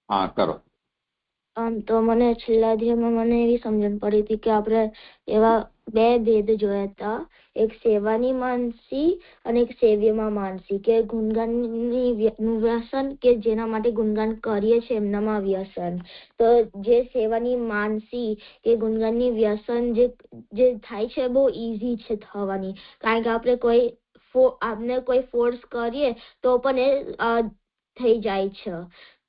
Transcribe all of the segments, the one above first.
હા કરો. તો મને છેલ્લા અધ્યાયમાં મને એવી સમજણ પડી હતી કે આપણે એવા બે ભેદ જોયા હતા, એક સેવાની માનસી અને એક સેવ્યમાં માનસી. કે ગુણગાનની વ્યસન કે જેના માટે ગુણગાન કરીએ છીએ એમનામાં વ્યસન. તો જે સેવાની માનસી કે ગુણગાનની વ્યસન જે થાય છે બહુ ઈઝી છે થવાની, કારણ કે આપણે કોઈ ફોર્સ કરીએ તો પણ એ થઈ જાય છે.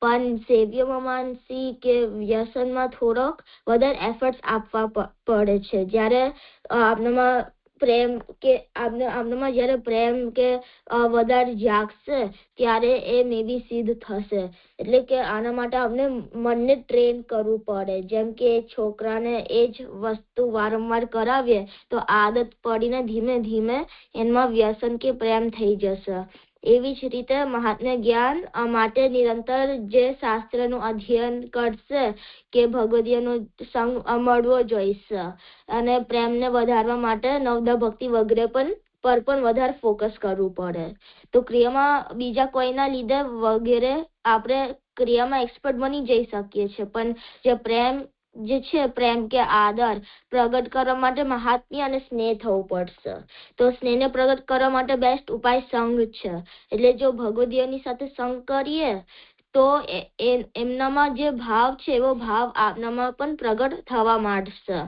પણ સેવ્યમાં માનસી કે વ્યસનમાં થોડોક વધારે એફર્ટ્સ આપવા પડે છે. જ્યારે આપણામાં પ્રેમ કે આપણામાં જ્યારે પ્રેમ કે વધારે જાગશે ત્યારે એ મે બી સિદ્ધ થશે. એટલે કે આના માટે આપણે મનને ટ્રેન કરવું પડે. જેમ કે છોકરાને એ જ વસ્તુ વારંવાર કરાવીએ તો આદત પડીને ધીમે ધીમે એમાં વ્યસન કે પ્રેમ થઈ જશે. એવી જ રીતે મહાત્મ્ય જ્ઞાન માટે નિરંતર જે શાસ્ત્રનું અધ્યયન કરશે કે ભગવદીયનો સંગ મળવો જોઈશે, અને પ્રેમને વધારવા માટે નવદા ભક્તિ વગેરે પર પણ વધારે ફોકસ કરવું પડે. તો ક્રિયામાં બીજા કોઈના લીધે વગેરે આપણે ક્રિયામાં એક્સપર્ટ બની જઈ શકીએ છીએ, પણ જે પ્રેમ કે આદર પ્રગટ કરવા માટે મહાત્મ્ય અને સ્નેહ થવું પડશે. તો સ્નેહને પ્રગટ કરવા માટે બેસ્ટ ઉપાય સંગ છે. એટલે જો ભગવદીયની સાથે સંગ કરીએ તો એમનામાં જે ભાવ છે એવો ભાવ આપનામાં પણ પ્રગટ થવા માંડશે.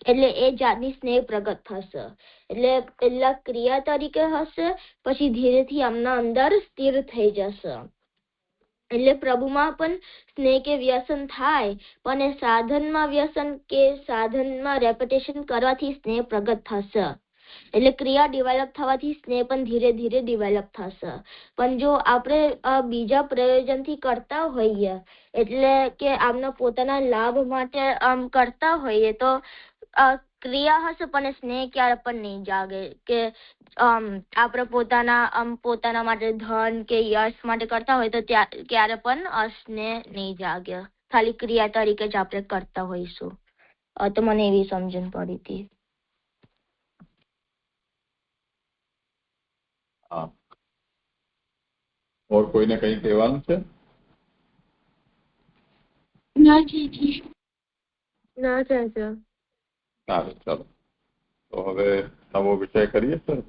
એટલે એ જાતની સ્નેહ પ્રગટ થશે. એટલે પેલા ક્રિયા તરીકે હશે, પછી ધીરેથી આમના અંદર સ્થિર થઈ જશે. એટલે પ્રભુમાં પણ સ્નેહ કે વ્યસન થાય, પણ એ સાધનમાં વ્યસન કે સાધનમાં રેપિટેશન કરવાથી સ્નેહ પ્રગટ થશે. એટલે ક્રિયા ડેવલપ થવાથી સ્નેહ પણ ધીરે ધીરે ડેવલપ થશે. પણ જો આપણે બીજા પ્રયોજનથી કરતા હોઈએ, એટલે કે આમના પોતાના લાભ માટે કરતા હોઈએ, તો ક્રિયા હશે પણ સ્નેહ ક્યારે પણ નહીં જાગે. કે આપણે પોતાના માટે ધન કે યશ માટે કરતા હોય તો ક્યારે પણ સ્નેહ નહીં જાગે. ખાલી ક્રિયા તરીકે જ આપણે કરતા હોઈશું. તો મને એવી સમજણ પડી હતી. ઓર કોઈને કંઈ કહેવાનું છે? ના ચાચા. સારું, ચાલો તો હવે નવો વિષય કરીએ સર.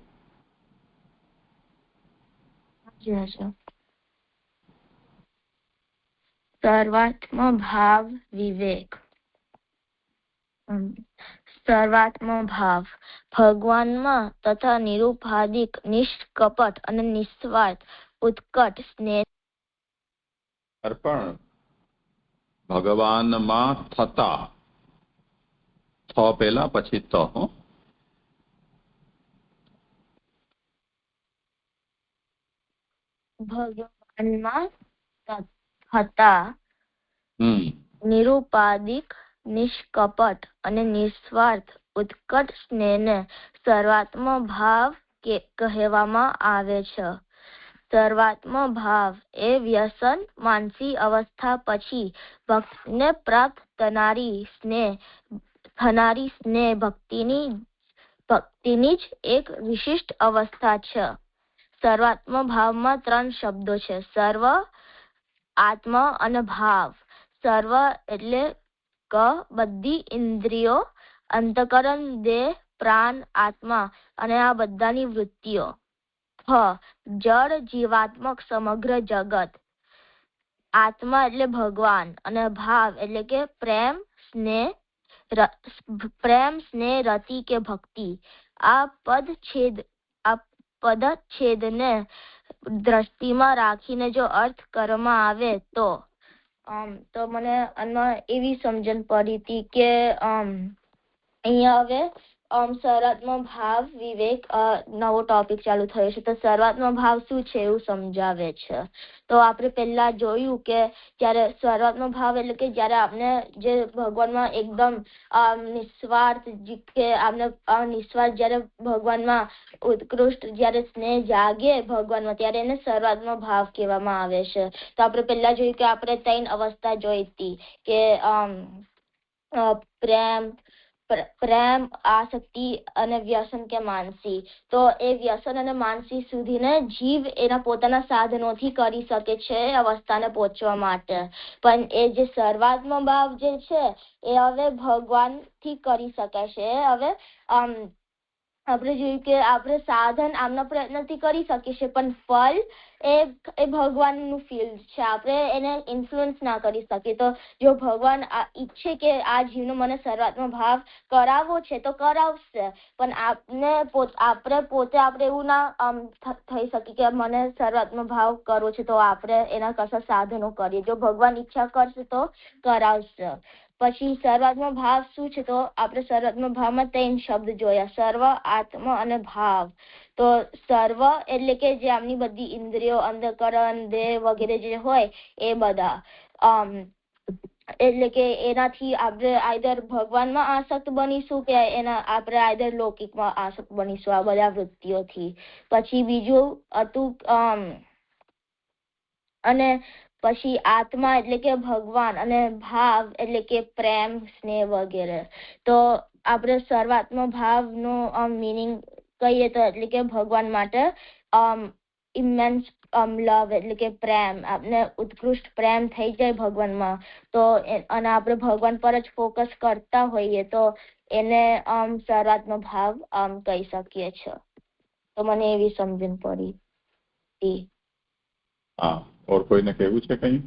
સર્વાત્મ ભાવ વિવેક. સર્વાત્મ ભાવ ભગવાનમાં તથા નિરુપાધિક નિષ્કપટ અને નિસ્વાર્થ ઉત્કટ સ્નેહ અર્પણ ભગવાનમાં થતા થ પહેલા પછી ત ભગવાનમાં થતા નિરુપાધિક નિષ્કપટ અને નિસ્વાર્થ ઉત્કટ સ્નેહને સર્વાત્મ ભાવ કહેવામાં આવે છે. સર્વાત્મ ભાવ એ વ્યસન માનસી અવસ્થા પછી ભક્તિને પ્રાપ્ત થનારી સ્નેહ ભક્તિની જ એક વિશિષ્ટ અવસ્થા છે. સર્વાત્મ ભાવમાં 3 શબ્દો છે: સર્વ, આત્મ અને ભાવ. સર્વ એટલે બધી ઇન્દ્રિયો, અંતકરણ, દેહ, પ્રાણ, આત્મા અને આ બધાની વૃત્તિઓ. જળ જીવાત્મક સમગ્ર જગત. આત્મા એટલે ભગવાન અને ભાવ એટલે કે પ્રેમ, સ્નેહ, રતિ કે ભક્તિ. આ પદચ્છેદને દ્રષ્ટિમાં રાખીને જો અર્થ કરવામાં આવે તો મને આમાં એવી સમજણ પડી હતી કે અહીંયા હવે સર્વાત્મ ભાવ વિવેક નવો ટોપિક ચાલુ થયો છે. તો સર્વાત્મ ભાવ શું છે એવું સમજાવે છે. તો આપણે પહેલા જોયું કે જ્યારે સર્વાત્મ ભાવ એટલે કે જ્યારે આપણે જે ભગવાનમાં એકદમ નિસ્વાર્થ કે આપણે નિસ્વાર્થ જ્યારે ભગવાનમાં ઉત્કૃષ્ટ જ્યારે સ્નેહ જાગે ભગવાનમાં, ત્યારે એને સર્વાત્મ ભાવ કહેવામાં આવે છે. તો આપણે પહેલા જોયું કે આપણે 3 અવસ્થા જોઈ હતી કે પ્રેમ, પ્રેમ, આસક્તિ અને વ્યસન કે માનસી. તો એ વ્યસન અને માનસી સુધીને જીવ એના પોતાના સાધનોથી કરી શકે છે અવસ્થાને પહોંચવા માટે. પણ એ જે સર્વાત્મ ભાવ જે છે એ હવે ભગવાનથી કરી શકાય છે. હવે આપણે જોયું કે આપણે સાધન આમના પ્રયત્નથી કરી શકીએ છીએ, પણ ફળ એ ભગવાનનું ફિલ્ડ છે. આપણે એને ઇન્ફ્લુઅન્સ ના કરી શકીએ. તો જો ભગવાન ઈચ્છે કે આ જીવનો મને સર્વાત્મ ભાવ કરાવવો છે તો કરાવશે, પણ આપણે પોતે એવું ના થઈ શકીએ કે મને સર્વાત્મ ભાવ કરવો છે તો આપણે એના કશા સાધનો કરીએ. જો ભગવાન ઈચ્છા કરશે તો કરાવશે. પછી સર્વાત્મ ભાવ શું છે? તો આપણે સર્વાત્મ ભાવમાં 3 શબ્દ જોયા: સર્વ, આત્મ અને ભાવ. તો સર્વ એટલે કે જે આમની બધી ઇન્દ્રિયો, અંતઃકરણ, દેહ વગેરે જે હોય એ બધા, એટલે કે એનાથી આપણે આઈધર ભગવાનમાં આસક્ત બનીશું કે આપણે આઈધર લૌકિકમાં આસક્ત બનીશું આ બધા વૃત્તિઓથી. પછી બીજું હતું અને પછી આત્મા એટલે કે ભગવાન, અને ભાવ એટલે કે પ્રેમ, સ્નેહ વગેરે. તો આપણે સર્વાત્મ ભાવનો મીનિંગ કહીએ તો એટલે કે ભગવાન માટે ઇમેન્સ લવ એટલે કે પ્રેમ, આપણે ઉત્કૃષ્ટ પ્રેમ થઈ જાય ભગવાનમાં. તો અને આપણે ભગવાન પર જ ફોકસ કરતા હોઈએ તો એને સર્વાત્મ ભાવ કહી શકીએ છીએ. તો મને એવી સમજણ પડી. હા, ઓર કોઈને કહેવું છે કંઈ?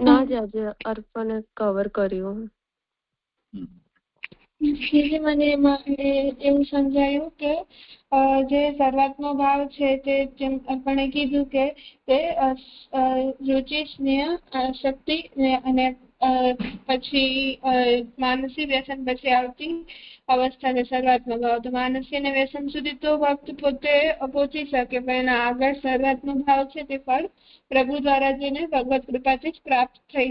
ના જ આજે અર્પણે કવર કર્યું. મને એવું સમજાયું કે જે સર્વાત્મ ભાવ છે તે જેમ આપણે કીધું કે તે રુચિ, સ્નેહ, શક્તિ અને પછી માનસી વ્યસન પછી આવતી અવસ્થા છે સર્વાત્મ ભાવ. તો માનસી અને વ્યસન સુધી તો ભક્ત પોતે પહોંચી શકે, પણ એના આગળ સર્વાત્મ ભાવ છે તે ફળ પ્રભુ દ્વારા જેને ભગવત કૃપાથી જ પ્રાપ્ત થઈ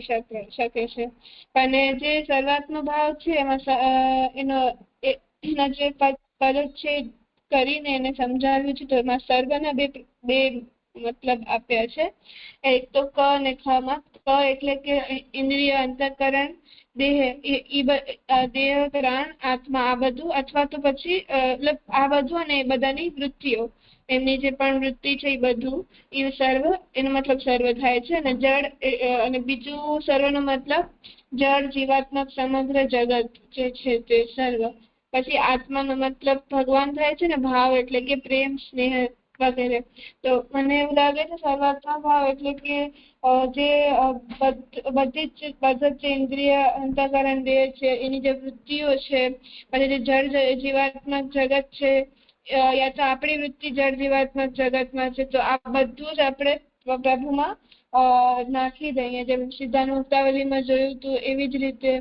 શકે છે. અને જે સર્વાત્મ ભાવ છે એના જે પદચ્છેદ કરીને એને સમજાવ્યું છે. તો એમાં સર્વના બે મતલબ આપ્યા છે. એક તો ક અને ખ માં. ક એટલે કે ઇન્દ્રિય, અંતઃકરણ, દેહ, પ્રાણ, આત્મા, આ બધું, અથવા તો પછી આ બધું અને એ બધાની વૃત્તિઓ, એમની જે પણ વૃત્તિ છે એ બધું, એ સર્વ, એનો મતલબ સર્વ થાય છે. અને જળ અને બીજું સર્વનો મતલબ જળ, જીવાત્મક, સમગ્ર જગત જે છે તે સર્વ. પછી આત્માનો મતલબ ભગવાન થાય છે ને ભાવ એટલે કે પ્રેમ, સ્નેહ વગેરે. તો મને એવું લાગે છે સર્વાત્મ ભાવ એટલે કે જે બધી જ ઇન્દ્રિય, અંતઃકરણ, દેહ છે એની જે વૃત્તિઓ છે, પછી જે જળ જીવાત્મક જગત છે, યા તો આપણી વૃત્તિ જળ જીવાત્મક જગતમાં છે, તો આ બધું જ આપણે પ્રભુમાં નાખી દઈએ. જેમ સિદ્ધાંત મુક્તાવલીમાં જોયું હતું એવી જ રીતે,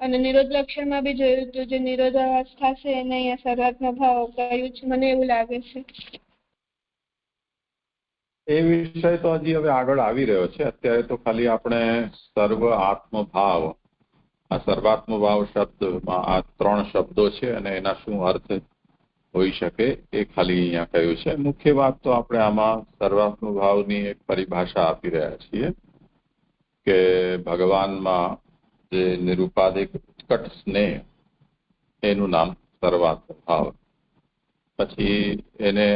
અને નિરોધ લક્ષણમાં બી જોયું હતું, જે નિરોધાવસ્થા છે એને અહીંયા સર્વાત્મ ભાવ કહ્યું છે. મને એવું લાગે છે. એ વિષય તો હજી હવે આગળ આવી રહ્યો છે. અત્યારે તો ખાલી આપણે સર્વ આત્મ ભાવ, આ સર્વાત્મ ભાવ શબ્દમાં આ 3 શબ્દો છે અને એના શું અર્થ હોઈ શકે એ ખાલી અહીંયા કહ્યું છે. મુખ્ય વાત તો આપણે આમાં સર્વાત્મ ભાવની એક પરિભાષા આપી રહ્યા છીએ કે ભગવાનમાં જે નિરુપાધિક ઉત્કટ સ્નેહ એનું નામ સર્વાત્મ ભાવ. પછી એને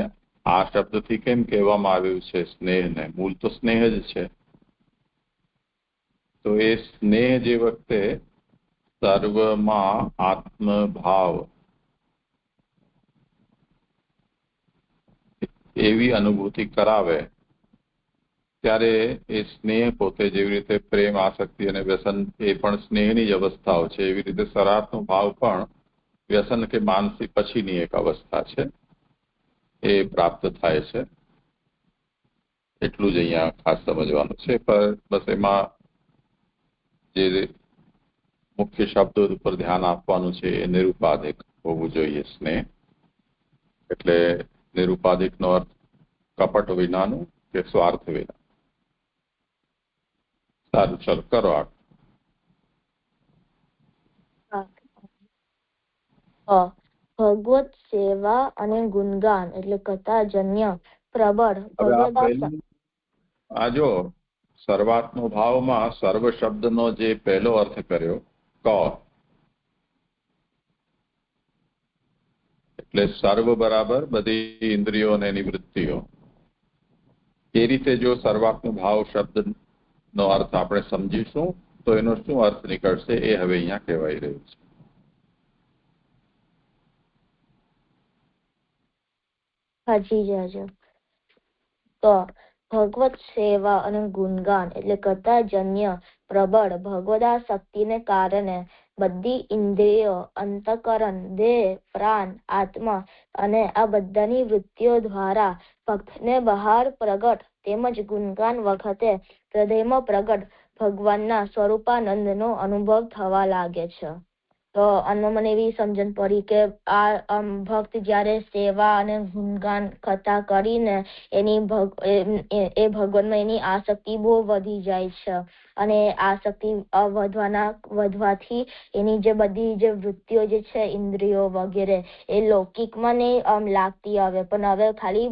આ શબ્દથી કેમ કહેવામાં આવ્યું છે સ્નેહને? મૂળ તો સ્નેહ જ છે. તો એ સ્નેહ જે વખતે સર્વમાં આત્મભાવ એવી અનુભૂતિ કરાવે ત્યારે એ સ્નેહ પોતે જેવી રીતે પ્રેમ, આસક્તિ અને વ્યસન એ પણ સ્નેહની જ અવસ્થાઓ છે, એવી રીતે સર્વાત્મ ભાવ પણ વ્યસન કે માનસી પછીની એક અવસ્થા છે, એ પ્રાપ્ત થાય છે. એટલું જ અહીંયા ખાસ સમજવાનું છે. પણ બસ એમાં જે મુખ્ય શબ્દો ઉપર ધ્યાન આપવાનું છે એ નિરુપાધિક હોવું જોઈએ સ્નેહ. એટલે નિરુપાધિકનો અર્થ કપટ વિનાનું કે સ્વાર્થ વિના. સારું, ચાલો કરો આગળ. ભગવત સેવા અને ગુણગાન એટલે કથાજન્ય પ્રબળ. આ જો સર્વાત્મ ભાવમાં સર્વ શબ્દનો જે પહેલો અર્થ કર્યો ક, એટલે સર્વ બરાબર બધી ઇન્દ્રિયો અને એની વૃત્તિઓ. એ રીતે જો સર્વાત્મ ભાવ શબ્દનો અર્થ આપણે સમજીશું તો એનો શું અર્થ નીકળશે એ હવે અહીંયા કહેવાઈ રહ્યું છે. હાજી જાજો. તો ભગવત સેવા અને ગુણગાન એટલે કથાજન્ય પ્રબળ ભગવદાસક્તિને કારણે બધી ઇન્દ્રિયો, અંતઃકરણ, દેહ, પ્રાણ, આત્મા અને આ બધાની વૃત્તિઓ દ્વારા ભક્તને બહાર પ્રગટ તેમજ ગુણગાન વખતે હૃદયમાં પ્રગટ ભગવાનના સ્વરૂપાનંદનો અનુભવ થવા લાગે છે. તો આમાં મને એવી સમજણ પડી કે આ ભક્ત જ્યારે સેવા અને ગુણગાન કથા કરીને એની ભગવાનમાં એની આસક્તિ બહુ વધી જાય છે, અને આસક્તિ વધવાથી એની જે બધી જે વૃત્તિઓ જે છે, ઇન્દ્રિયો વગેરે, એ લૌકિકમાં નહીં લાગતી આવે, પણ હવે ખાલી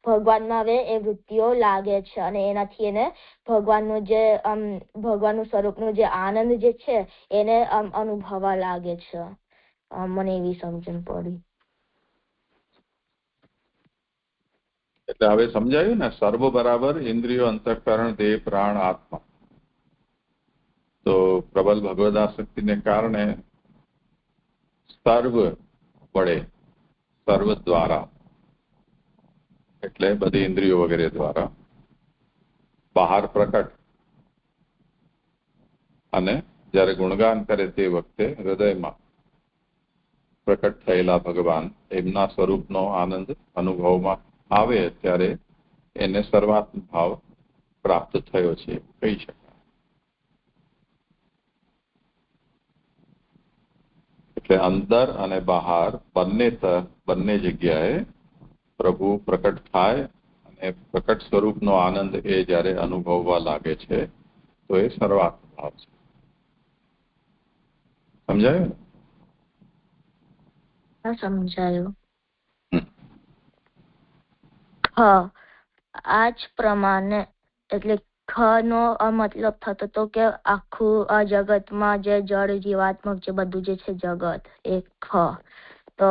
ભગવાનમાં હવે એ વૃત્તિઓ લાગે છે, અને એનાથી એને ભગવાનનું સ્વરૂપનું જે આનંદ જે છે એને અનુભવવા લાગે છે. મને એવી સમજણ પડી. એટલે હવે સમજાયું ને, સર્વ બરાબર ઇન્દ્રિયો, અંતઃકરણ, દેહ, પ્રાણ, આત્મા. તો પ્રબલ ભગવદાસક્તિને કારણે સર્વ વડે, સર્વ દ્વારા એટલે બધી ઇન્દ્રિયો વગેરે દ્વારા બહાર પ્રકટ, અને જ્યારે ગુણગાન કરે તે વખતે હૃદયમાં પ્રકટ થયેલા ભગવાન એમના સ્વરૂપનો આનંદ અનુભવમાં આવે ત્યારે એને સર્વાત્મ ભાવ પ્રાપ્ત થયો છે કહી શકાય. એટલે અંદર અને બહાર બંને જગ્યાએ પ્રભુ પ્રકટ થાય અને પ્રકટ સ્વરૂપનો આનંદ એ જ્યારે અનુભવવા લાગે છે તો એ સર્વાત્મ ભાવ છે. સમજાયું ને? હા, સમજાયું. હા, આ જ પ્રમાણે એટલે ખ નો મતલબ થતો હતો કે આખું આ જગતમાં જે જળ જીવાત્મક જે બધું જે છે જગત, એ ખ. તો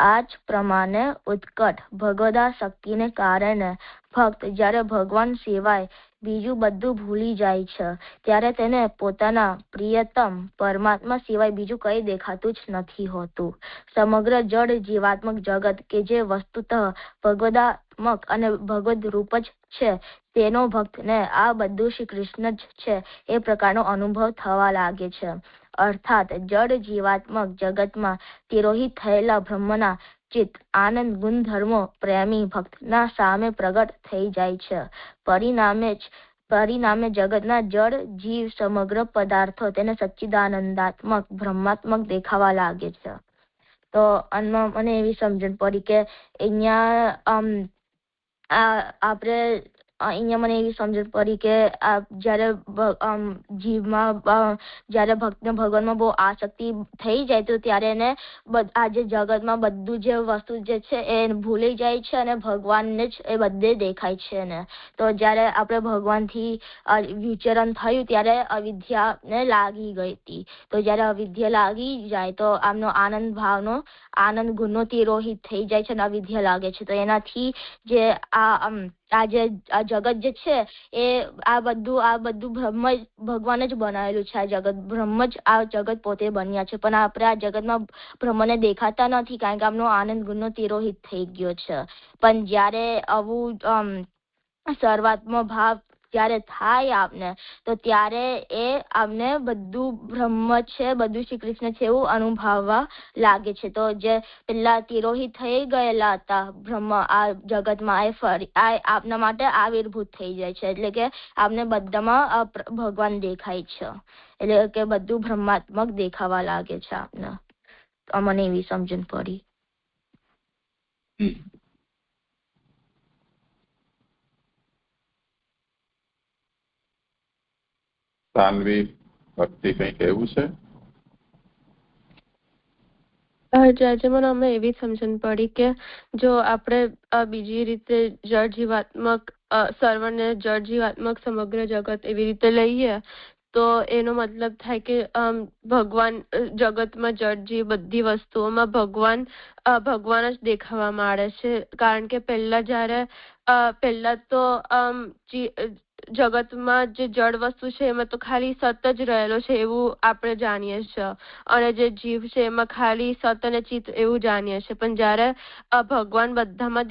આ જ પ્રમાણે ઉત્કટ ભગવદાસક્તિને કારણે ભક્ત જ્યારે ભગવાન સિવાય બીજું બધું ભૂલી જાય છે ત્યારે તેને પોતાના પ્રિયતમ પરમાત્મા સિવાય બીજું કંઈ દેખાતું જ નથી હોતું. સમગ્ર જળ જીવાત્મક જગત કે જે વસ્તુતઃ ભગવદાત્મક અને ભગવદ રૂપ જ છે, તેનો ભક્તને આ બધું શ્રી કૃષ્ણ જ છે એ પ્રકારનો અનુભવ થવા લાગે છે. અર્થાત જળ જીવાત્મક જગતમાં તિરોહિત થયેલા બ્રહ્મના ચિત્ત આનંદ ગુણધર્મો પ્રેમી ભક્તના સામે પ્રગટ થઈ જાય છે. પરિણામે જગતના જળ જીવ સમગ્ર પદાર્થો તેને સચ્ચિદાનંદાત્મક બ્રહ્માત્મક દેખાવા લાગે છે. તો આમાં મને એવી સમજણ પડી કે અહીંયા મને એવી સમજણ પડી કે જ્યારે જીવમાં જ્યારે ભક્તને ભગવાનમાં બહુ આસક્તિ થઈ જાય તો ત્યારે એને આ જે જગતમાં બધું જે વસ્તુ જે છે એ ભૂલી જાય છે અને ભગવાનને જ એ બધે દેખાય છે ને. તો જ્યારે આપણે ભગવાનથી વિચરણ થયું ત્યારે અવિદ્યાને લાગી ગઈ હતી. તો જ્યારે અવિદ્યા લાગી જાય તો આમનો આનંદ ગુણનો તિરોહિત થઈ જાય છે અને અવિદ્યા લાગે છે. તો એનાથી જે આ જગત જે છે એ આ બધું ભગવાન જ બનાવેલું છે. આ જગત બ્રહ્મ જ આ જગત પોતે બન્યા છે, પણ આપણે આ જગતમાં બ્રહ્મને દેખાતા નથી કારણ કે આમનો આનંદ ગુણનો તિરોહિત થઈ ગયો છે. પણ જ્યારે આવું સર્વાત્મ ભાવ જ્યારે થાય આપને, તો ત્યારે એ આપને બધું બ્રહ્મ છે, બધું શ્રી કૃષ્ણ છે એવું અનુભવવા લાગે છે. તો જે પેલા તિરોહિત થઈ ગયેલા હતા બ્રહ્મ આ જગતમાં, એ ફરી આપના માટે આવિર્ભૂત થઈ જાય છે. એટલે કે આપને બધામાં ભગવાન દેખાય છે, એટલે કે બધું બ્રહ્માત્મક દેખાવા લાગે છે આપને. મને એવી સમજણ પડી. સાન્વી, ભક્તિ કંઈ કહેવું છે? આજે મને અમે એવી સમજણ પડી કે જો આપણે બીજી રીતે જળ જીવાત્મક સર્વને જળ જીવાત્મક સમગ્ર જગત એવી રીતે લઈએ તો એનો મતલબ થાય કે ભગવાન જગતમાં જળ જીવ બધી વસ્તુઓમાં ભગવાન જ દેખાવા માંડે છે. કારણ કે પહેલા તો જગતમાં જે જળ વસ્તુ છે એમાં તો ખાલી સત જ રહેલો છે એવું આપણે જાણીએ છીએ, અને જે જીવ છે એમાં ખાલી સત અને ચિત્ત એવું જાણીએ છીએ. પણ જયારે ભગવાન બધામાં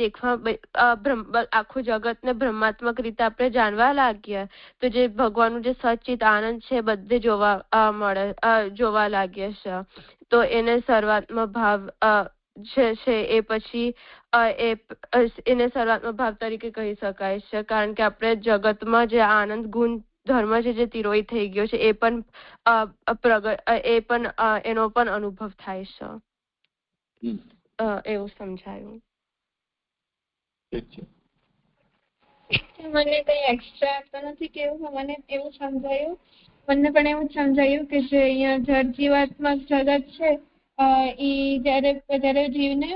આખું જગતને બ્રહ્માત્મક રીતે આપણે જાણવા લાગીએ તો જે ભગવાનનું જે સચિત આનંદ છે બધે જોવા લાગીએ છે. તો એને સર્વાત્મ ભાવ છે એ પછી એને સર્વાત્મ ભાવ તરીકે કહી શકાય છે. કારણ કે આપણે જગતમાં જે આનંદ ગુણ ધર્મ છે જે તિરોહિત થઈ ગયો છે એ પણ એનો પણ અનુભવ થાય છે. એવું સમજાયું. મને કઈ એક્સ્ટ્રા તો નથી કેવું, મને એવું સમજાયું, મને પણ એવું સમજાયું કે જે અહીંયા જળ જીવાત્મક જગત છે ઈ જ્યારે જીવને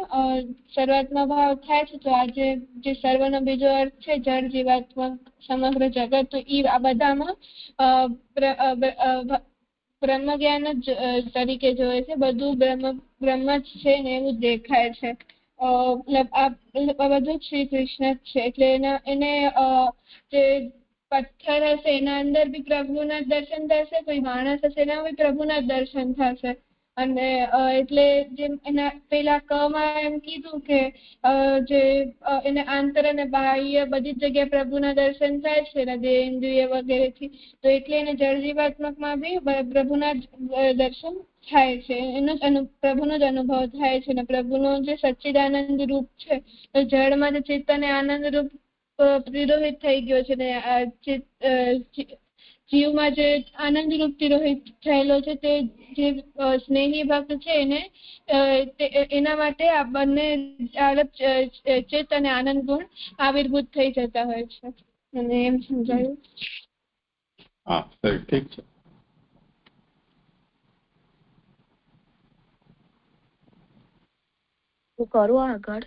શરૂઆતમાં ભાવ થાય છે તો આજે જે સર્વનો બીજો અર્થ છે જળ જીવાત્મક સમગ્ર જગત, તો ઈ આ બધામાં બ્રહ્મ જ્ઞાન જ તરીકે જોવે છે. બધું બ્રહ્મ જ છે ને એવું દેખાય છે. બધું શ્રી કૃષ્ણ જ છે. એટલે એને જે પથ્થર હશે એના અંદર બી પ્રભુના દર્શન થશે, કોઈ માણસ હશે એના બી પ્રભુના દર્શન થશે. અને એટલે જેમ એના પેલા કમાં એમ કીધું કે જે એને આંતર અને બાહ્ય બધી જ જગ્યાએ પ્રભુના દર્શન થાય છે ઇન્દ્રિય વગેરેથી, તો એટલે એને જળજીવાત્મકમાં બી પ્રભુના દર્શન થાય છે. પ્રભુનો જ અનુભવ થાય છે. અને પ્રભુનો જે સચ્ચિદાનંદ રૂપ છે તો જળમાં જે ચિત્ત અને આનંદ રૂપ તિરોહિત થઈ ગયો છે ને જીવમાં જે આનંદ રૂપ તિરોહિત થયેલો છે તે જે સ્નેહી ભક્ત છે એને એના માટે આ બંને ચિત્ત અને આનંદ ગુણ આવિર્ભૂત થઈ જતા હોય છે. અને એમ સમજાયું. હા, ઠીક છે. હું કરું આગળ.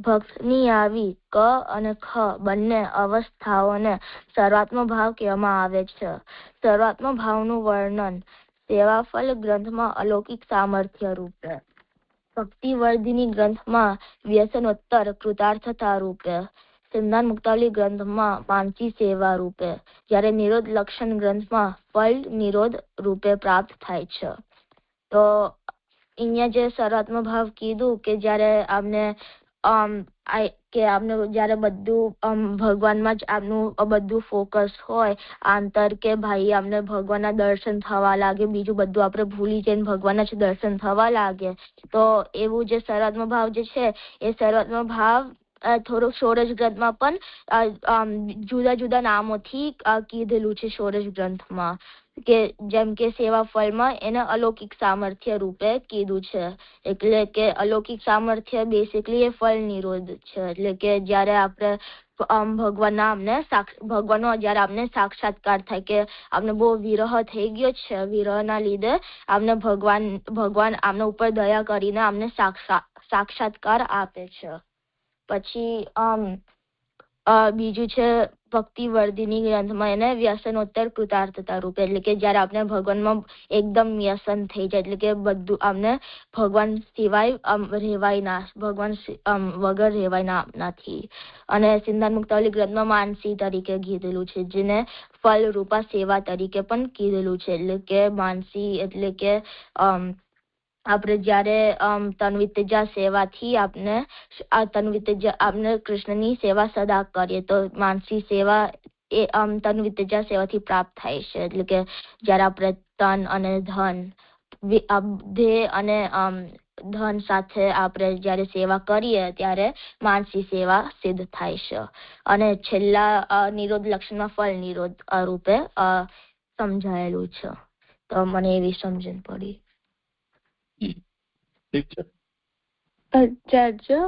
ભક્તની આવી ક અને ખ બંને અવસ્થાઓને સર્વાત્મ ભાવ કહેવામાં આવે છે. સર્વાત્મ ભાવનું વર્ણન સેવાફલ ગ્રંથમાં અલૌકિક સામર્થ્ય રૂપે, ભક્તિવર્ધિની ગ્રંથમાં વ્યસનોત્તર કૃતાર્થતા રૂપે, સિદ્ધાંત મુક્તાવલી ગ્રંથમાં માનસી સેવા રૂપે, જ્યારે નિરોધ લક્ષણ ગ્રંથમાં ફલ નિરોધ રૂપે પ્રાપ્ત થાય છે. તો અહીંયા જે સર્વાત્મ ભાવ કીધું કે જ્યારે આપને જ્યારે બધું ભગવાનમાં જ આપનું બધું ફોકસ હોય, આંતર કે ભાઈ આપણે ભગવાનના દર્શન થવા લાગે, બીજું બધું આપણે ભૂલી જઈને ભગવાનના જ દર્શન થવા લાગે, તો એવું જે સર્વાત્મ ભાવ જે છે એ સર્વાત્મ ભાવ થોડુંક ષોડશ ગ્રંથમાં પણ જુદા જુદા નામોથી કીધેલું છે. ષોડશ ગ્રંથમાં કે જેમ કે સેવા ફળમાં એને અલૌકિક સામર્થ્ય રૂપે કીધું છે. એટલે કે અલૌકિક સામર્થ્ય બેસિકલી એ ફળ નિરોધ છે. એટલે કે જયારે આપણે ભગવાનનો જયારે આપને સાક્ષાત્કાર થાય કે આપને બહુ વિરહ થઈ ગયો છે, વિરહના લીધે આપને ભગવાન આમના ઉપર દયા કરીને આમને સાક્ષાત્કાર આપે છે. પછી બીજું છે ભક્તિવર્ધિની ગ્રંથમાં એને વ્યસનોત્તર કૃતાર્થતા રૂપે, એટલે કે જયારે આપણે ભગવાનમાં એકદમ વ્યસન થઈ જાય, એટલે કે બધું આમને ભગવાન સિવાય રહેવાય ના, ભગવાન વગર રહેવાય નથી. અને સિદ્ધાંત મુક્તાવલી ગ્રંથમાં માનસી તરીકે કીધેલું છે, જેને ફલ રૂપા સેવા તરીકે પણ કીધેલું છે. એટલે કે માનસી એટલે કે આપણે જયારે તન્વિતેજા સેવાથી આપણે કૃષ્ણની સેવા સદા કરીએ તો માનસી સેવા એ તન્વિતેજા સેવાથી પ્રાપ્ત થાય છે. એટલે કે જયારે આપણે તન અને ધન અને ધન સાથે આપણે જયારે સેવા કરીએ ત્યારે માનસી સેવા સિદ્ધ થાય છે. અને છેલ્લા નિરોધ લક્ષણમાં ફળ નિરોધ રૂપે સમજાયેલું છે. તો મને એવી સમજણ પડી. ઠીક છે.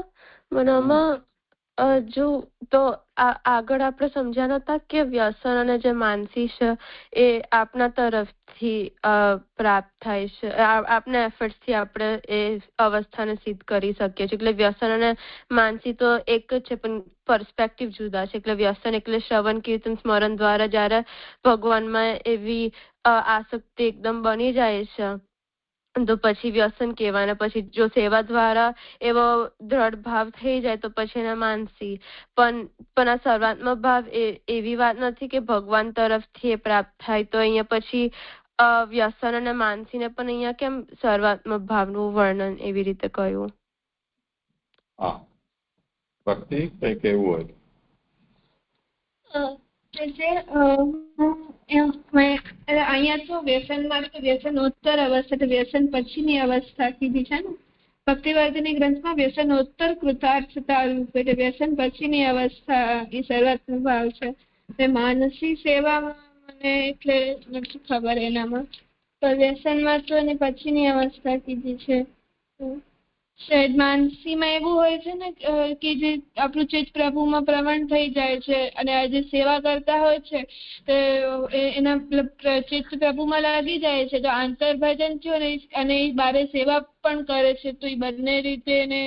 મને આમાં જો તો આગળ આપણે સમજ્યા નતા કે વ્યસન અને જે માનસી છે એ આપના તરફથી પ્રાપ્ત થાય છે, આપના એફર્ટ્સથી આપણે એ અવસ્થાને સિદ્ધ કરી શકીએ છીએ. એટલે વ્યસન અને માનસી તો એક જ છે પણ પર્સપેક્ટિવ જુદા છે. એટલે વ્યસન એટલે શ્રવણ કીર્તન સ્મરણ દ્વારા જ્યારે ભગવાનમાં એવી આસક્તિ એકદમ બની જાય છે તો પછી વ્યસન કહેવાય. અને પછી જો સેવા દ્વારા એવો દ્રઢ ભાવ થઈ જાય તો પછી એના માનસી. પણ આ સર્વાત્મક ભાવ એવી વાત નથી કે ભગવાન તરફથી એ પ્રાપ્ત થાય. તો અહીંયા પછી વ્યસન અને માનસીને પણ અહીંયા કેમ સર્વાત્મક ભાવનું વર્ણન એવી રીતે કહ્યું? હા, ભક્તિ કઈ કેવું હોય? અહીંયા તો વ્યસનમાં તો વ્યસનોત્તર અવસ્થા, વ્યસન પછીની અવસ્થા કીધી છે ને. ભક્તિવર્ધિની ગ્રંથમાં વ્યસનોત્તર કૃતાર્થતા રૂપે વ્યસન પછીની અવસ્થા એ સર્વાત્મક ભાવ છે. માનસી સેવામાં મને એટલે નથી ખબર એનામાં, પણ વ્યસનમાં તો એની પછીની અવસ્થા કીધી છે. માનસીમાં એવું હોય છે ને કે જે આપણું ચિત્ત પ્રભુમાં પ્રવણ થઈ જાય છે અને આ જે સેવા કરતા હોય છે તો એના ચિત્ત પ્રભુમાં લાગી જાય છે, તો આંતરભજન થયું અને એ બારે સેવા પણ કરે છે. તો એ બંને રીતે એને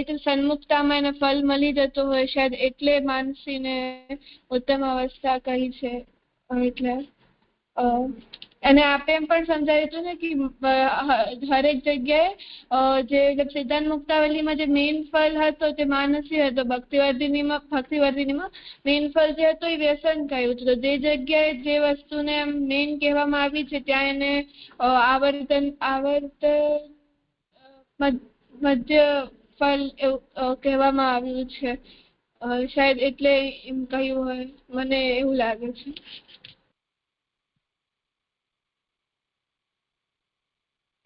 એક સન્મુખતામાં એને ફલ મળી જતો હોય શાયદ, એટલે માનસીને ઉત્તમ અવસ્થા કહી છે. એટલે અને આપે એમ પણ સમજાવ્યું હતું ને કે હરેક જગ્યાએ જે સિદ્ધાંત મુક્તાવલીમાં જે મેઇન ફલ હતો તે માનસી હતો, ભક્તિવર્ધિનીમાં મેઇન ફલ જે હતો એ વ્યસન કહ્યું હતું. તો જે જગ્યાએ જે વસ્તુને મેઇન કહેવામાં આવી છે ત્યાં એને મધ્ય ફલ એવું કહેવામાં આવ્યું છે શાયદ, એટલે એમ કહ્યું હોય, મને એવું લાગે છે.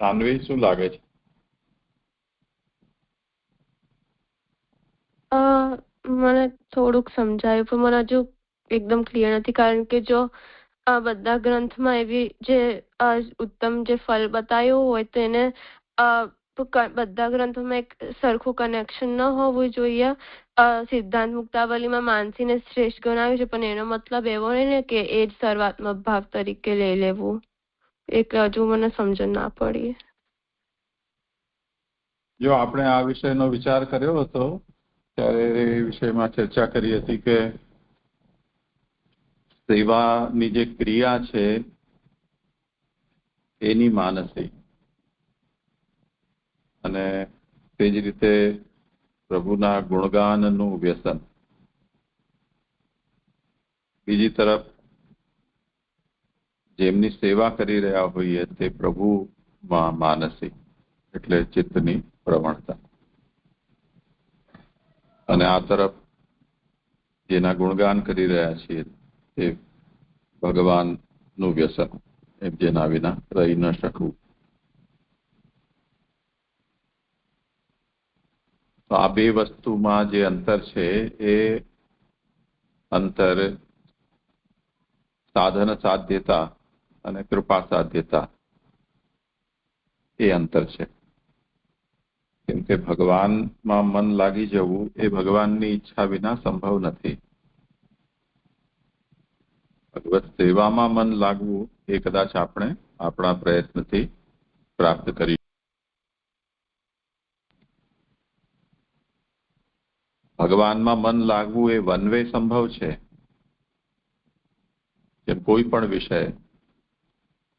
સાનવી, શું લાગે છે? મને થોડુંક સમજાયું પણ મને હજુ એકદમ ક્લિયર નથી, કારણ કે જો આ બધા ગ્રંથમાં એવી જે ઉત્તમ જે ફલ બતાવ્યું હોય તો એને બધા ગ્રંથોમાં એક સરખું કનેક્શન ન હોવું જોઈએ. સિદ્ધાંત મુક્તાવલીમાં માનસીને શ્રેષ્ઠ ગણાવ્યું છે પણ એનો મતલબ એવો નહીં ને કે એ જ સર્વાત્મક ભાવ તરીકે લઈ લેવું. એક હજુ મને સમજણ ના પડી. જો આપણે આ વિષયનો વિચાર કર્યો હતો ત્યારે એ વિષયમાં ચર્ચા કરી હતી કે સેવાની જે ક્રિયા છે એની માનસી, અને તે જ રીતે પ્રભુના ગુણગાનનું વ્યસન. બીજી તરફ જેમની સેવા કરી રહ્યા હોઈએ તે પ્રભુમાં માનસી એટલે ચિત્તની પ્રવણતા, અને આ તરફ જેના ગુણગાન કરી રહ્યા છીએ તે ભગવાનનું વ્યસન, એમ જેના વિના રહી ન શકવું. તો આ બે વસ્તુમાં જે અંતર છે એ અંતર સાધન સાધ્યતા અને કૃપા સાધ્યતા એ અંતર છે. કેમ કે ભગવાનમાં મન લાગી જવું એ ભગવાનની ઈચ્છા વિના સંભવ નથી. ભગવત સેવામાં મન લાગવું એ કદાચ આપણે આપણા પ્રયત્નથી પ્રાપ્ત કરી. ભગવાનમાં મન લાગવું એ વન વે સંભવ છે. જેમ કોઈ પણ વિષય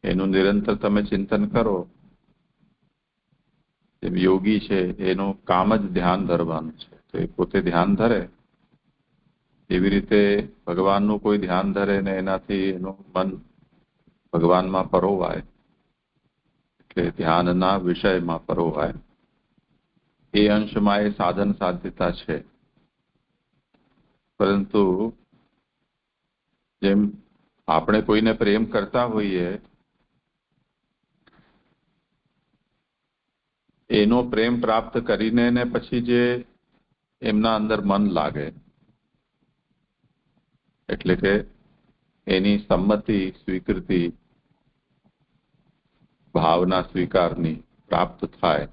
એનું નિરંતર તમે ચિંતન કરો, જેમ યોગી છે એનું કામ જ ધ્યાન ધરવાનું છે, તો એ પોતે ધ્યાન ધરે એવી રીતે ભગવાનનું કોઈ ધ્યાન ધરે ને એનાથી એનું મન ભગવાનમાં પરોવાય, એટલે ધ્યાનના વિષયમાં પરોવાય, એ અંશમાં એ સાધન સાધ્યતા છે. પરંતુ જેમ આપણે કોઈને પ્રેમ કરતા હોઈએ એનો પ્રેમ પ્રાપ્ત કરીને ને પછી જે એમના અંદર મન લાગે, એટલે કે એની સંમતિ, સ્વીકૃતિ, ભાવના સ્વીકારની પ્રાપ્ત થાય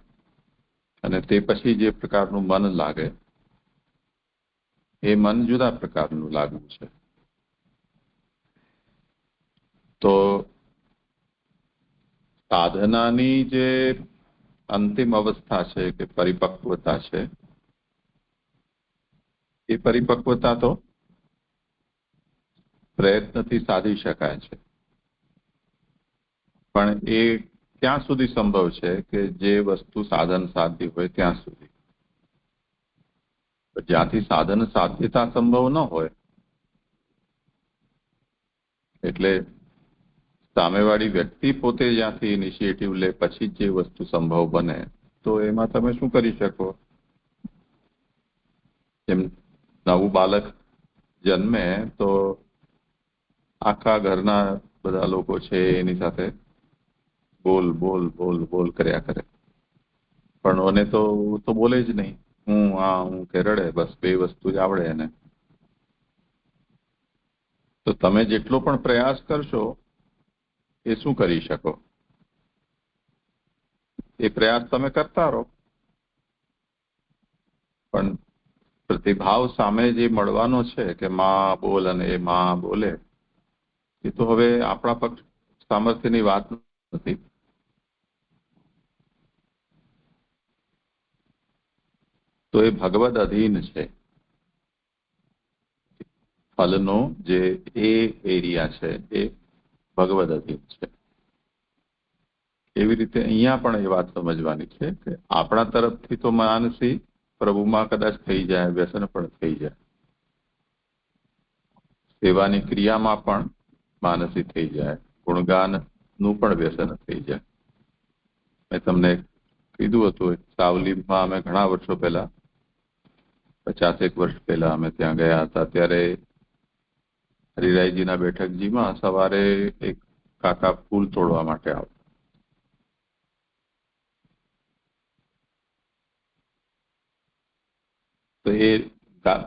અને તે પછી જે પ્રકારનું મન લાગે એ મન જુદા પ્રકારનું લાગવું છે. તો સાધનાની જે અંતિમ અવસ્થા છે કે પરિપક્વતા છે, એ પરિપક્વતા તો પ્રયત્નથી સાધી શકાય છે, પણ એ ક્યાં સુધી સંભવ છે કે જે વસ્તુ સાધન સાધ્ય હોય ત્યાં સુધી. જ્યાંથી સાધન સાધ્યતા સંભવ ન હોય, એટલે સામેવાળી વ્યક્તિ પોતે જ્યાંથી ઇનિશિયેટિવ લે પછી જે વસ્તુ સંભવ બને, તો એમાં તમે શું કરી શકો? જેમ નવું બાળક જન્મે તો આખા ઘરના બધા લોકો છે એની સાથે બોલ બોલ બોલ બોલ કર્યા કરે, પણ ઓને તો બોલે જ નહીં, હું કે રડે, બસ બે વસ્તુ જ આવડે એને. તો તમે જેટલો પણ પ્રયાસ કરશો એ શું કરી શકો? એ પ્રયાસ તમે કરતા રહો, પણ પ્રતિભાવ સામે જે મળવાનો છે કે માં બોલ, અને એ માં બોલે, એ તો હવે આપણા પક્ષ સામર્થ્યની વાત નથી. તો એ ભગવદ અધીન છે. ફલનો જે એરિયા છે એ ભગવદ અધીન છે. એવી રીતે અહીંયા પણ એ વાત સમજવાની છે કે આપણા તરફથી તો માનસી પ્રભુમાં કદાચ થઈ જાય, વ્યસન પણ થઈ જાય, સેવાની ક્રિયામાં પણ માનસી થઈ જાય, ગુણગાનનું પણ વ્યસન થઈ જાય. મેં તમને કીધું હતું, સાવલીમાં અમે ઘણા વર્ષો પહેલા, 50 વર્ષ પહેલા અમે ત્યાં ગયા હતા, ત્યારે હરિરાયજીના બેઠકજીમાં સવારે એક કાકા ફૂલ તોડવા માટે આવતા. તો એ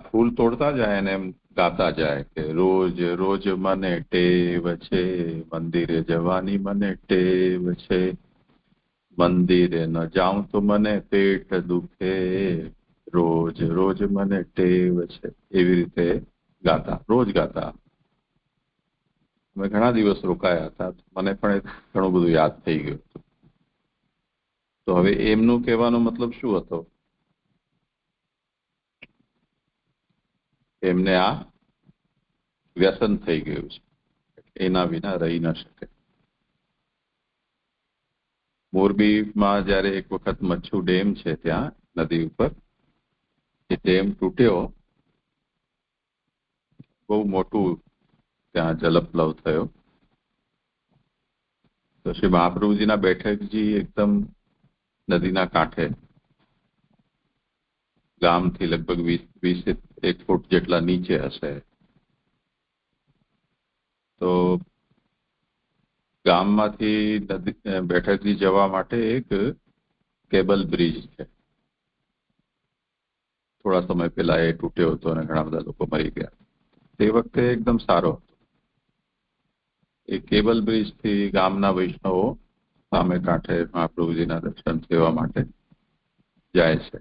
ફૂલ તોડતા જાય અને એમ ગાતા જાય કે રોજ રોજ મને ટેવ છે, મંદિરે જવાની મને ટેવ છે, મંદિરે ન જાઉં તો મને પેટ દુખે, રોજ રોજ મને ટેવ છે. એવી રીતે ગાતા, રોજ ગાતા. અમે ઘણા દિવસ રોકાયા હતા, મને પણ ઘણું બધું યાદ થઈ ગયું હતું. તો હવે એમનું કહેવાનો મતલબ શું હતો? એમને આ વ્યસન થઈ ગયું છે, એના વિના રહી ન શકે. મોરબીમાં જ્યારે એક વખત મચ્છુ ડેમ છે ત્યાં નદી ઉપર, એ ડેમ તૂટ્યો, બહુ મોટું ત્યાં જલપ્લવ થયો. તો શ્રી મહાપ્રભુજીના બેઠકજી એકદમ નદીના કાંઠે, ગામથી લગભગ 20 ફૂટ જેટલા નીચે હશે. તો ગામમાંથી બેઠકજી જવા માટે એક કેબલ બ્રિજ છે. થોડા સમય પહેલા એ તૂટ્યો હતો અને ઘણા બધા લોકો મરી ગયા. તે વખતે એકદમ સારો હતો. એ કેબલ બ્રિજથી ગામના વૈષ્ણવો સામે કાંઠે મહાપ્રભુજીના દર્શન સેવા માટે જાય છે.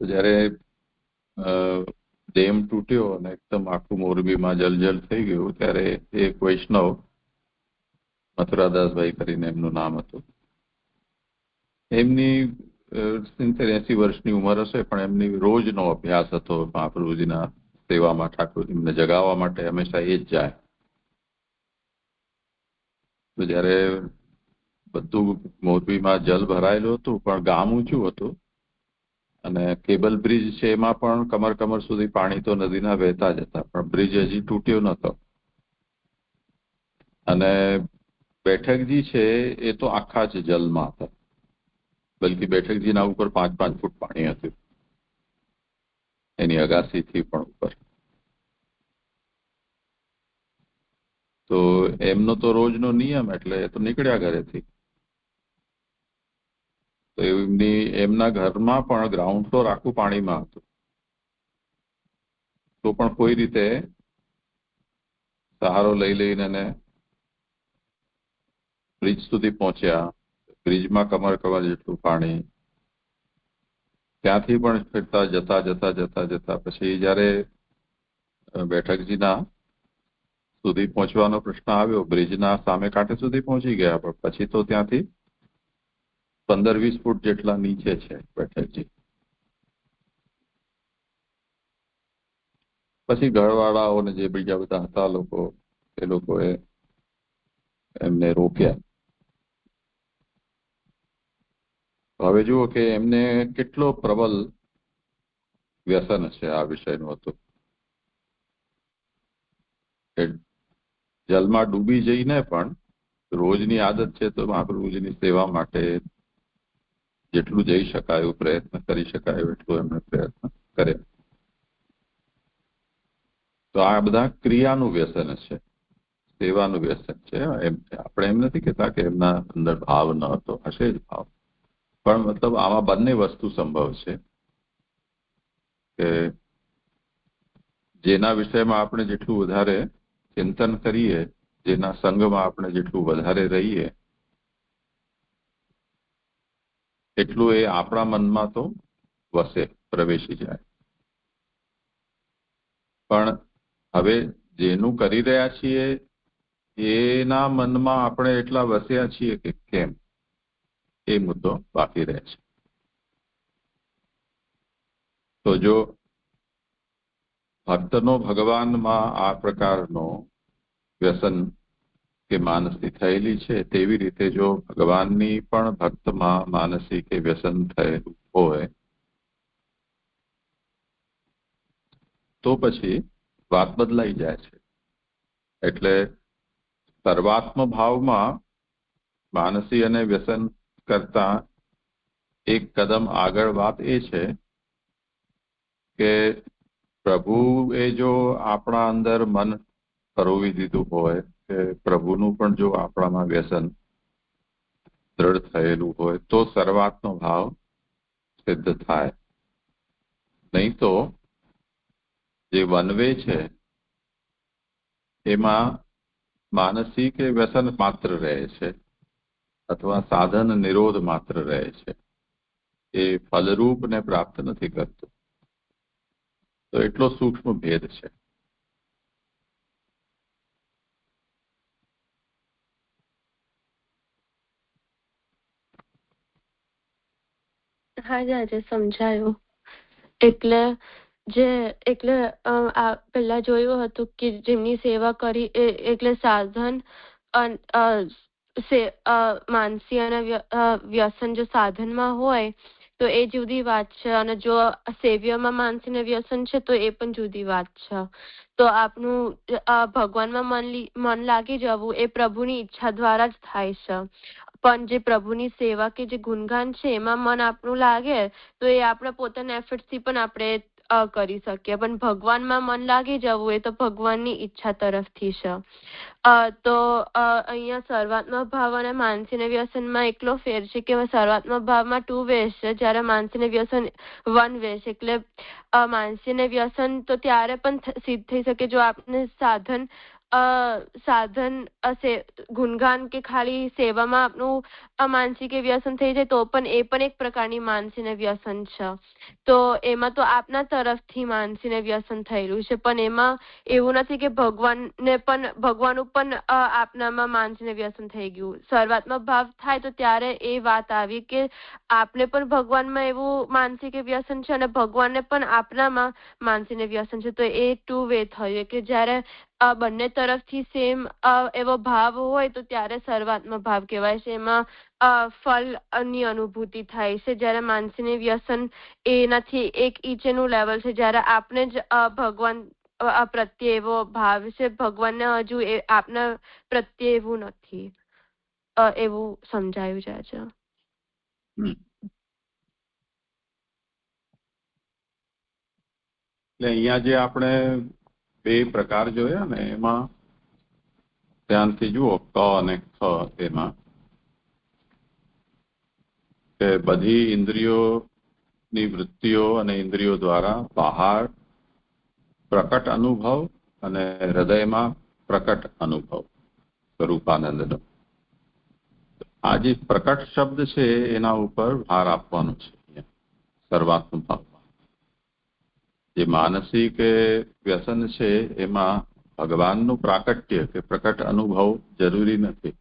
તો જયારે ડેમ તૂટ્યો અને એકદમ આખું મોરબીમાં જલજલ થઈ ગયું, ત્યારે એક વૈષ્ણવ, મથુરાદાસભાઈ કરીને એમનું નામ હતું, એમની 70-80 વર્ષની ઉંમર હશે, પણ એમની રોજનો અભ્યાસ હતો મહાપ્રભુજીના સેવામાં, ઠાકોરજીને જગાવવા માટે હંમેશા એ જ જાય. તો જયારે બધું મોરબીમાં જલ ભરાયેલું હતું, પણ ગામ ઊંચું હતું અને કેબલ બ્રિજ છે એમાં પણ કમર સુધી પાણી તો નદીના વહેતા જ હતા, પણ બ્રિજ હજી તૂટ્યો નતો. અને બેઠકજી છે એ તો આખા જ જલમાં હતા, બલકે બેઠકજીના ઉપર 5-5 ફૂટ પાણી હતું, એની અગાસીથી પણ ઉપર. તો એમનો તો રોજનો નિયમ, એટલે એ તો નીકળ્યા ઘરેથી. તો એમના ઘરમાં પણ ગ્રાઉન્ડ ફ્લોર આખું પાણીમાં હતું. તો પણ કોઈ રીતે સહારો લઈને એને બ્રિજ સુધી પહોંચ્યા. બ્રિજમાં કમર જેટલું પાણી, ત્યાંથી પણ ફેરતા જતા જતા જતા જતા પછી જયારે બેઠકજીના સુધી પહોંચવાનો પ્રશ્ન આવ્યો, બ્રિજના સામે કાંઠે સુધી પહોંચી ગયા, પણ પછી તો ત્યાંથી 15-20 ફૂટ જેટલા નીચે છે બેઠકજી. પછી ઘરવાળાઓ ને જે બીજા બધા હતા લોકો, એ લોકોએ એમને રોક્યા. હવે જુઓ કે એમને કેટલો પ્રબલ વ્યસન છે આ વિષયનું હતું. જલમાં ડૂબી જઈને પણ રોજની આદત છે તો મહાપ્રભુજીની સેવા માટે જેટલું જઈ શકાય પ્રયત્ન કરી શકાય એટલું એમણે પ્રયત્ન કર્યા. તો આ બધા ક્રિયાનું વ્યસન છે, સેવાનું વ્યસન છે. આપણે એમ નથી કહેતા કે એમના અંદર ભાવ ન હતો, હશે જ ભાવ, પણ મતલબ આમાં બંને વસ્તુ સંભવ છે કે જેના વિષયમાં આપણે જેટલું વધારે ચિંતન કરીએ, જેના સંગમાં આપણે જેટલું વધારે રહીએ, એટલું એ આપણા મનમાં તો વસે, પ્રવેશી જાય. પણ હવે જેનું કરી રહ્યા છીએ એના મનમાં આપણે એટલા વસ્યા છીએ કે કેમ, એ મુદ્દો બાકી રહે છે. તો જો ભક્તનો ભગવાનમાં આ પ્રકારનો વ્યસન કે માનસી થયેલી છે, તેવી રીતે જો ભગવાનની પણ ભક્તમાં માનસી કે વ્યસન થયેલું હોય તો પછી વાત બદલાઈ જાય છે. એટલે સર્વાત્મ ભાવમાં માનસી અને વ્યસન કરતા એક કદમ આગળ વાત એ છે કે પ્રભુએ જો આપણા અંદર મન પરોવી દીધું હોય કે પ્રભુનું પણ જો આપણામાં વ્યસન દ્રઢ થયેલું હોય તો સર્વાત્મ ભાવ સિદ્ધ થાય. નહીં તો જે વનવે છે એમાં માનસી કે વ્યસન માત્ર રહે છે અથવા સાધન નિરોધ માત્ર રહે છે, એ ફલરૂપને પ્રાપ્ત નથી કરતું. તો એટલો સૂક્ષ્મ ભેદ છે. હા આજે સમજાયું. એટલે પેલા જોયું હતું કે જેમની સેવા કરી એટલે સાધન માનસી અને વ્યસન જો સાધનમાં હોય તો એ જુદી વાત છે, અને જો સેવ્યમાં માનસી ને વ્યસન છે તો એ પણ જુદી વાત છે. તો આપનું ભગવાનમાં મન લાગી જવું એ પ્રભુની ઈચ્છા દ્વારા જ થાય છે. પણ જે પ્રભુની સેવા કે જે ગુણગાન છે એમાં મન આપણું લાગે તો એ આપણા પોતાના એફર્ટથી પણ આપણે કરી શકીએ. પણ ભગવાનમાં મન લાગી જવું એ તો ભગવાનની ઈચ્છા તરફથી છે. તો અહીંયા સર્વાત્મ ભાવ અને માનસી ને વ્યસનમાં એકલો ફેર છે કે સર્વાત્મ ભાવમાં 2 વેઝ છે, જ્યારે માનસી ને વ્યસન 1 વેઝ. એટલે માનસી ને વ્યસન તો ત્યારે પણ સિદ્ધ થઈ શકે જો આપને સાધન ગુણગાન કે ખાલી સેવામાં આપનું માનસી કે વ્યસન થઈ જાય તો પણ એ પણ એક પ્રકારની માનસી ને વ્યસન છે. તો એમાં તો આપના તરફથી માનસી ને વ્યસન થયેલું છે, પણ એમાં એવું નથી કે ભગવાન પણ આપનામાં માનસી ને વ્યસન થઈ ગયું. સર્વાત્મ ભાવ થાય તો ત્યારે એ વાત આવી કે આપને પણ ભગવાનમાં એવું માનસી કે વ્યસન છે અને ભગવાનને પણ આપનામાં માનસી ને વ્યસન છે. તો એ 2 વે થયું કે જ્યારે બંને તરફથી સેમ એવો ભાવ હોય તો ત્યારે સર્વાત્મ ભાવ કહેવાય છે. એમાં ફળની અનુભૂતિ થાય છે, જ્યારે માનસીને વ્યસન એનાથી એક ઈચેનું લેવલ છે, જ્યારે આપણે જ ભગવાન પ્રત્યે એવો ભાવ છે, ભગવાનને હજુ આપના પ્રત્યે એવું નથી. એવું સમજાયું જાય છે. એટલે અહીંયા જે આપણે 2 પ્રકાર જોયા ને એમાં ધ્યાનથી જુઓ ક અને ખ, એમાં કે બધી ઇન્દ્રિયોની વૃત્તિઓ અને ઇન્દ્રિયો દ્વારા બહાર પ્રકટ અનુભવ અને હૃદયમાં પ્રકટ અનુભવ સ્વરૂપાનંદનો. આ જે પ્રકટ શબ્દ છે એના ઉપર ભાર આપવાનો છે. સર્વાત્મ ભાવમાં. જે માનસિક વ્યસન છે એમાં ભગવાનનું પ્રાકટ્ય કે પ્રકટ અનુભવ જરૂરી નથી,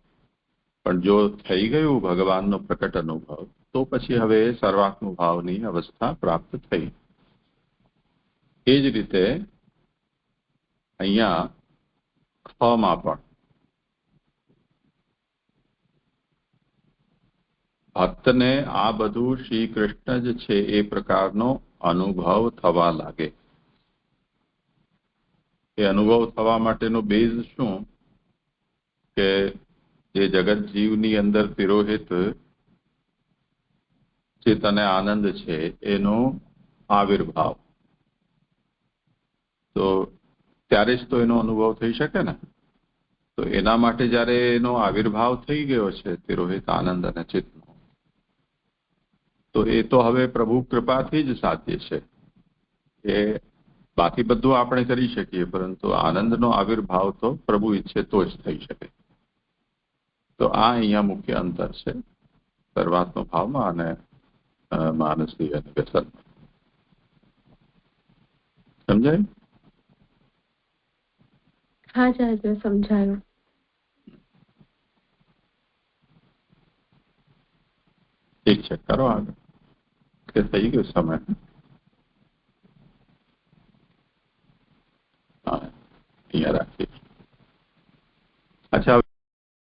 પણ જો થઈ ગયું ભગવાનનો પ્રકટ અનુભવ તો પછી હવે સર્વાત્મ ભાવની અવસ્થા પ્રાપ્ત થઈ. એ જ રીતે અહીંયા ખમાં પણ ભક્તને આ બધું શ્રી કૃષ્ણ જ છે એ પ્રકારનો અનુભવ થવા લાગે. એ અનુભવ થવા માટેનો બેઝ શું કે જે જગત જીવની અંદર તિરોહિત ચિત્ત અને આનંદ છે એનો આવિર્ભાવ, તો ત્યારે જ તો એનો અનુભવ થઈ શકે ને. તો એના માટે જ્યારે એનો આવિર્ભાવ થઈ ગયો છે તિરોહિત આનંદ અને ચિત્તનો, તો એ તો હવે પ્રભુ કૃપાથી જ સાધ્ય છે. એ બાકી બધું આપણે કરી શકીએ, પરંતુ આનંદનો આવિર્ભાવ તો પ્રભુ ઈચ્છે તો જ થઈ શકે. તો આ અહીંયા મુખ્ય અંતર છે સર્વાત્મ ભાવમાં અને માનસી અને વ્યસનમાં. સમજાય? હા ચાર્જ, સમજાયું. ઠીક છે, કરો આગળ. કે થઈ ગયો સમય? હા, અહીંયા રાખીએ. અચ્છા.